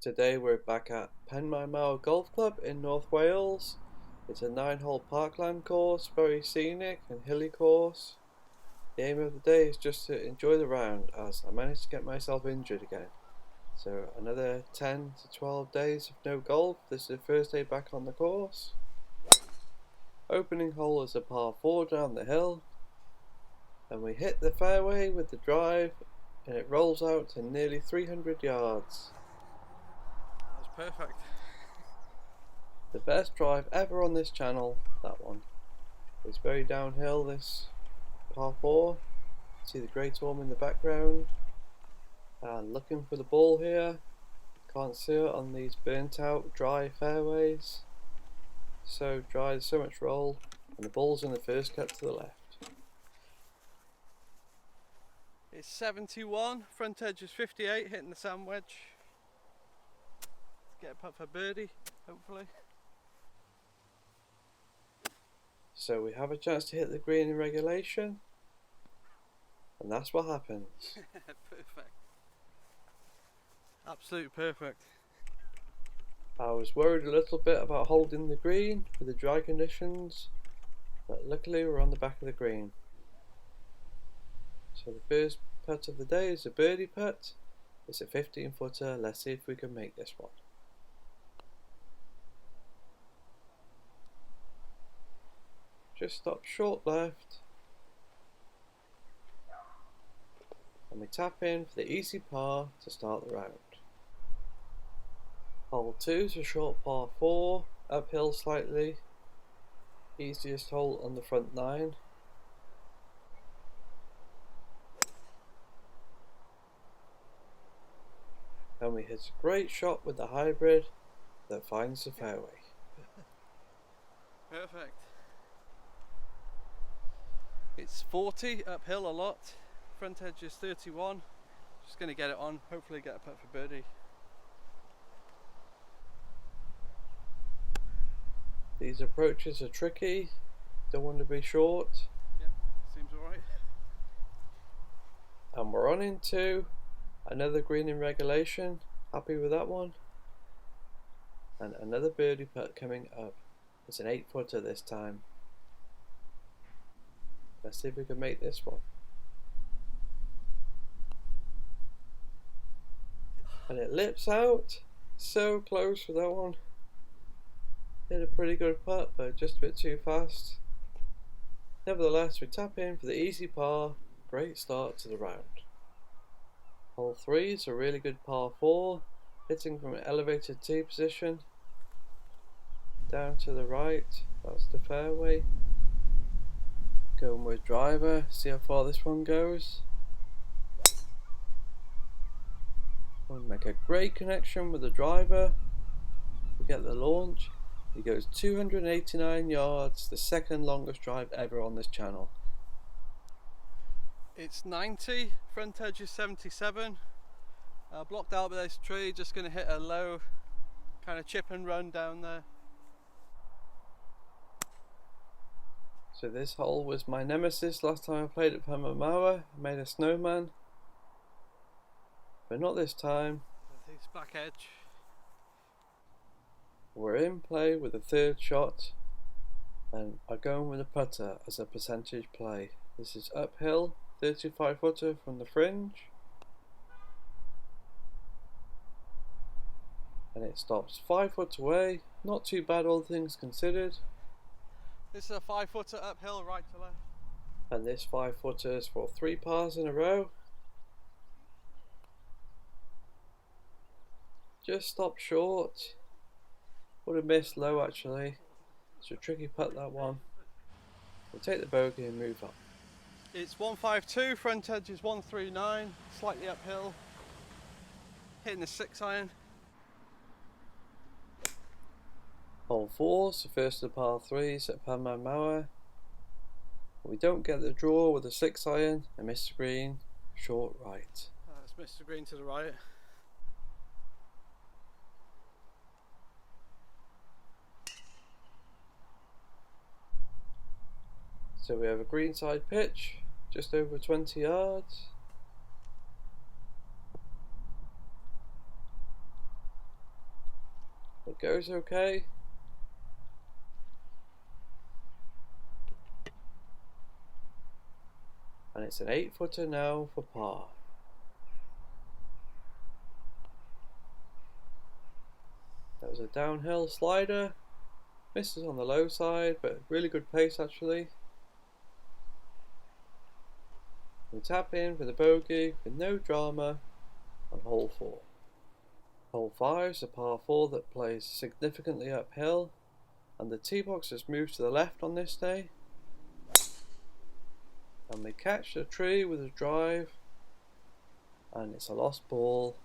Today we're back at Penmaenmawr Golf Club in North Wales. It's a 9-hole parkland course, very scenic and hilly course. The aim of the day is just to enjoy the round, as I managed to get myself injured again. So another 10 to 12 days of no golf. This is the first day back on the course. Opening hole is a par 4 down the hill, and we hit the fairway with the drive and it rolls out to nearly 300 yards. That was perfect. The best drive ever on this channel, that one. It's very downhill, this par 4. See the Great Orme in the background. And looking for the ball here. Can't see it on these burnt out dry fairways. So dry, so much roll. And the ball's in the first cut to the left. It's 71, front edge is 58, hitting the sand wedge. Let's get a putt for birdie, hopefully. So we have a chance to hit the green in regulation. And that's what happens. Perfect. Absolutely perfect. I was worried a little bit about holding the green with the dry conditions, but luckily we're on the back of the green. So the first putt of the day is a birdie putt. It's a 15-footer. Let's see if we can make this one. Just stop short left. And we tap in for the easy par to start the round. Hole 2 is a short par 4, uphill slightly. Easiest hole on the front 9. And we hit a great shot with the hybrid that finds the fairway. Perfect. It's 40, uphill a lot. Front edge is 31. Just going to get it on, hopefully get a putt for birdie. These approaches are tricky. Don't want to be short. Yeah, seems alright. And we're on into another green in regulation. Happy with that one. And another birdie putt coming up. It's an 8-footer this time. Let's see if we can make this one. And it lips out. So close with that one. Hit a pretty good putt, but just a bit too fast. Nevertheless, we tap in for the easy par. Great start to the round. Hole 3 is a really good par 4, hitting from an elevated tee position. Down to the right, that's the fairway. Going with driver, see how far this one goes. We'll make a great connection with the driver. We get the launch. It goes 289 yards, the second longest drive ever on this channel. It's 90, front edge is 77. Blocked out by this tree, just going to hit a low kind of chip and run down there. So this hole was my nemesis last time I played at Penmaenmawr. I made a snowman. But not this time. It's back edge. We're in play with the third shot and are going with a putter as a percentage play. This is uphill, 35-footer from the fringe. And it stops 5 foot away. Not too bad, all things considered. This is a 5-footer uphill, right to left. And this 5-footer is for 3 pars in a row. Just stop short. Would have missed low actually. It's a tricky putt, that one. We'll take the bogey and move on. It's 152, front edge is 139, slightly uphill. Hitting the 6-iron. Hole 4 is the first of the par 3s at Penmaenmawr. We don't get the draw with a 6-iron and miss the green, short right. It's Mr. Green to the right. So we have a greenside pitch, just over 20 yards. It goes okay. And it's an 8-footer now for par. That was a downhill slider. Misses on the low side, but really good pace actually. We tap in for the bogey with no drama on hole 4. Hole 5 is a par 4 that plays significantly uphill, and the tee box has moved to the left on this day. And we catch the tree with a drive, and it's a lost ball,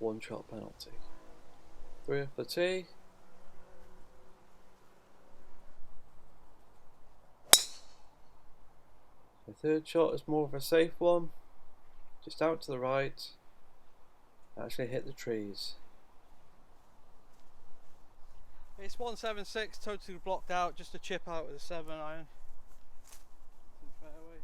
1-shot penalty. 3 off the tee. The third shot is more of a safe one, just out to the right, actually hit the trees. It's 176, totally blocked out, just a chip out with a 7-iron. Fairway.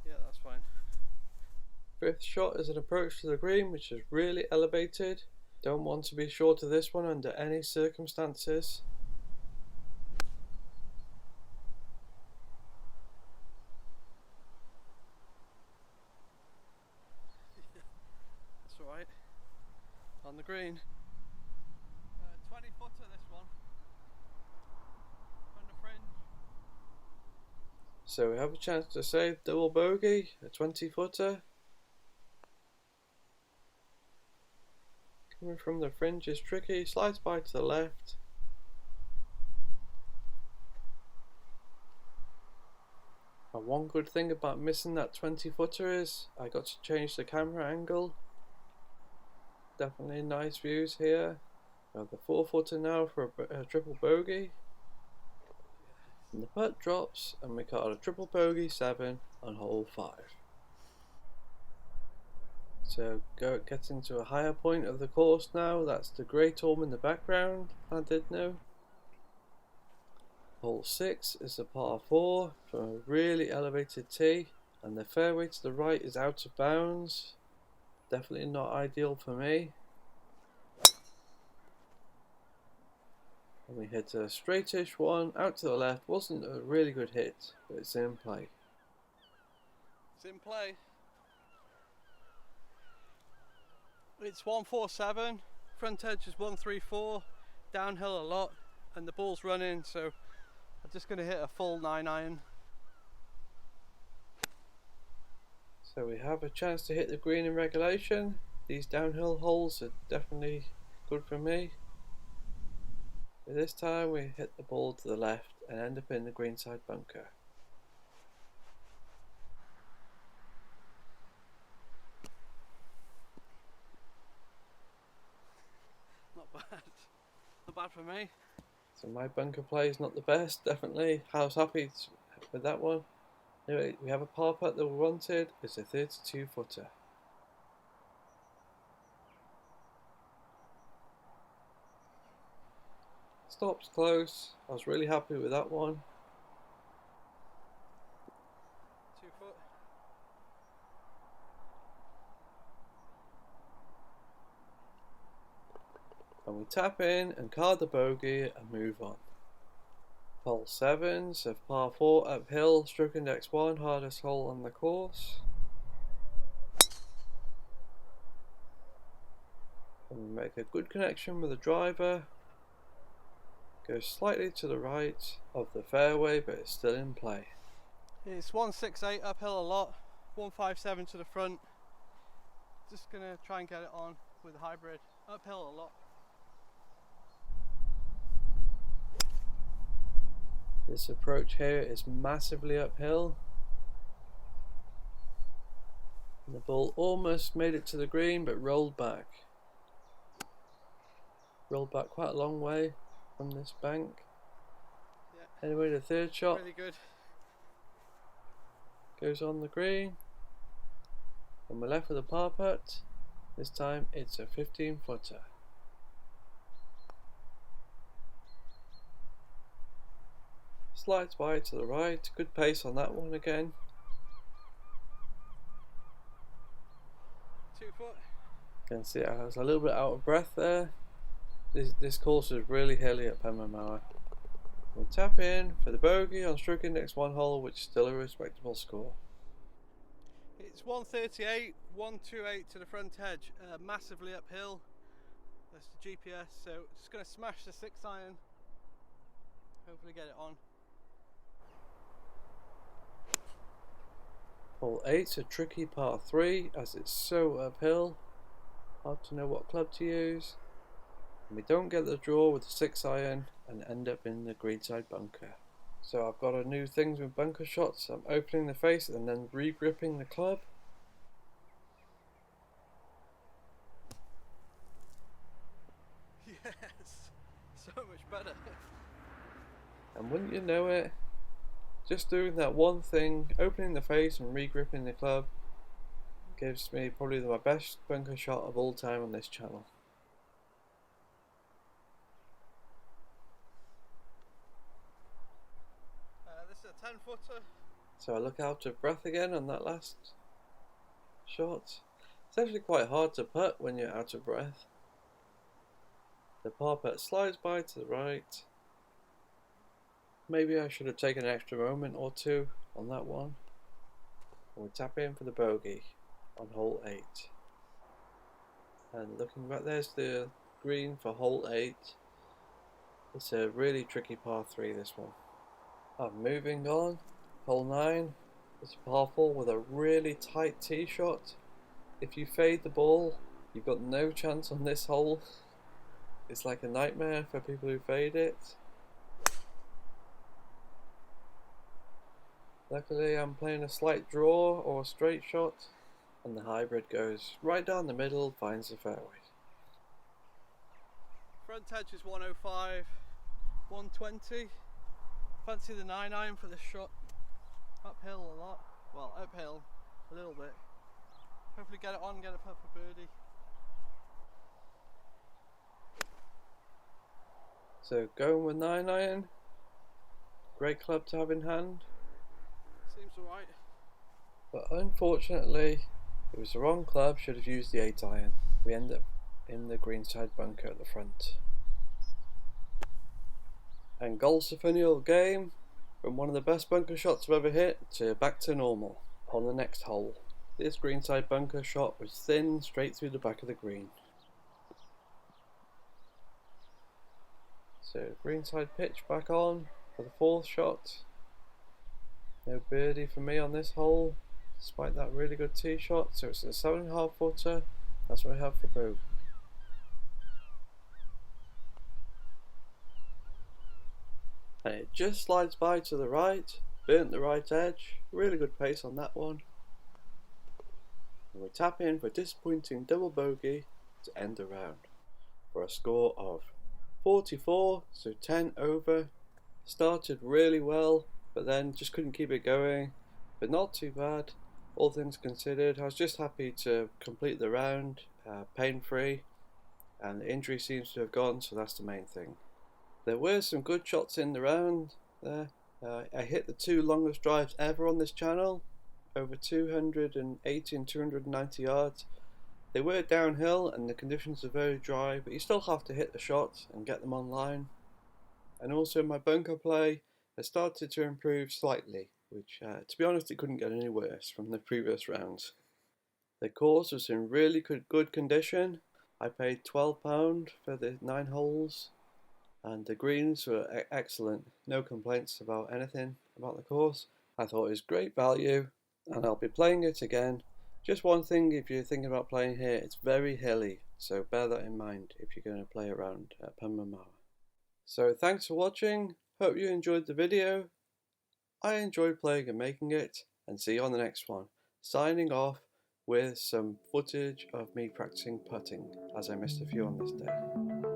Yeah, that's fine. Fifth shot is an approach to the green, which is really elevated. Don't want to be short of this one under any circumstances. That's alright. On the green. 20 footer this one. On the fringe. So we have a chance to save double bogey, a 20-footer. Coming from the fringe is tricky, slides by to the left. And one good thing about missing that 20-footer is I got to change the camera angle. Definitely nice views here. We have the 4-footer now for a triple bogey. And the putt drops and we got a triple bogey 7 on hole 5. So getting to a higher point of the course now. That's the Great Orme in the background, I did know. Hole 6 is a par 4 from a really elevated tee, and the fairway to the right is out of bounds. Definitely not ideal for me. And we hit a straightish one out to the left. Wasn't a really good hit, but it's in play. It's in play. It's 147, front edge is 134, downhill a lot, and the ball's running, so I'm just going to hit a full 9-iron. So we have a chance to hit the green in regulation. These downhill holes are definitely good for me. But this time we hit the ball to the left and end up in the greenside bunker. Not bad. Not bad for me. So my bunker play is not the best, definitely. I was happy with that one. Anyway, we have a par putt that we wanted. It's a 32-footer. Stops close. I was really happy with that one. 2 foot. And we tap in and card the bogey and move on. Hole 7's of par 4 uphill, stroke index 1, hardest hole on the course. And we make a good connection with the driver. Goes slightly to the right of the fairway, but it's still in play. It's 168 uphill a lot, 157 to the front. Just going to try and get it on with a hybrid. Uphill a lot. This approach here is massively uphill. And the ball almost made it to the green, but rolled back. Rolled back quite a long way from this bank. Yeah. Anyway, the third shot Really good. goes on the green. And we're left with a par putt. This time it's a 15-footer. Slides wide to the right, good pace on that one again. 2 foot. You can see I was a little bit out of breath there. This course is really hilly at Penmaenmawr. We'll tap in for the bogey on stroke index 1 hole, which is still a respectable score. It's 138, 128 to the front edge, massively uphill. That's the GPS, so just going to smash the 6 iron. Hopefully get it on. Hole 8's a tricky par 3 as it's so uphill. Hard to know what club to use. And we don't get the draw with the 6 iron and end up in the greenside bunker. So I've got a new thing with bunker shots. I'm opening the face and then re-gripping the club. Yes, so much better. And wouldn't you know it, just doing that one thing, opening the face and re-gripping the club, gives me probably my best bunker shot of all time on this channel. This is a 10 footer. So I look out of breath again on that last shot. It's actually quite hard to putt when you're out of breath. The par putt slides by to the right. Maybe I should have taken an extra moment or two on that one. We'll tap in for the bogey on hole 8. And looking back, there's the green for hole 8. It's a really tricky par 3, this one. Moving on, hole 9. It's a par 4 with a really tight tee shot. If you fade the ball, you've got no chance on this hole. It's like a nightmare for people who fade it. Luckily I'm playing a slight draw or a straight shot, and the hybrid goes right down the middle, finds the fairway. Front edge is 105, 120. Fancy the 9 iron for this shot. Uphill a lot. Well, uphill a little bit. Hopefully get it on, get a putt for birdie. So going with 9 iron. Great club to have in hand. Seems alright. But unfortunately, it was the wrong club, should have used the 8 iron. We end up in the greenside bunker at the front. And golf's a funny old game, from one of the best bunker shots I've ever hit to back to normal on the next hole. This greenside bunker shot was thin straight through the back of the green. So greenside pitch back on for the 4th shot. No birdie for me on this hole, despite that really good tee shot. So it's a 7.5 footer. That's what I have for bogey. And it just slides by to the right, burnt the right edge. Really good pace on that one. And we tap in for a disappointing double bogey to end the round for a score of 44, so 10 over. Started really well, but then just couldn't keep it going, but not too bad, all things considered. I was just happy to complete the round pain free, and the injury seems to have gone, so that's the main thing. There were some good shots in the round there. I hit the 2 longest drives ever on this channel, over 280 and 290 yards. They were downhill and the conditions are very dry, but you still have to hit the shots and get them online. And also my bunker play has started to improve slightly, which to be honest, it couldn't get any worse from the previous rounds. The course was in really good condition. I paid £12 for the 9 holes, and the greens were excellent. No complaints about anything about the course. I thought it was great value, and I'll be playing it again. Just one thing, if you're thinking about playing here, it's very hilly, so bear that in mind if you're going to play around at Penmaenmawr. So thanks for watching, hope you enjoyed the video. I enjoyed playing and making it, and see you on the next one. Signing off with some footage of me practicing putting, as I missed a few on this day.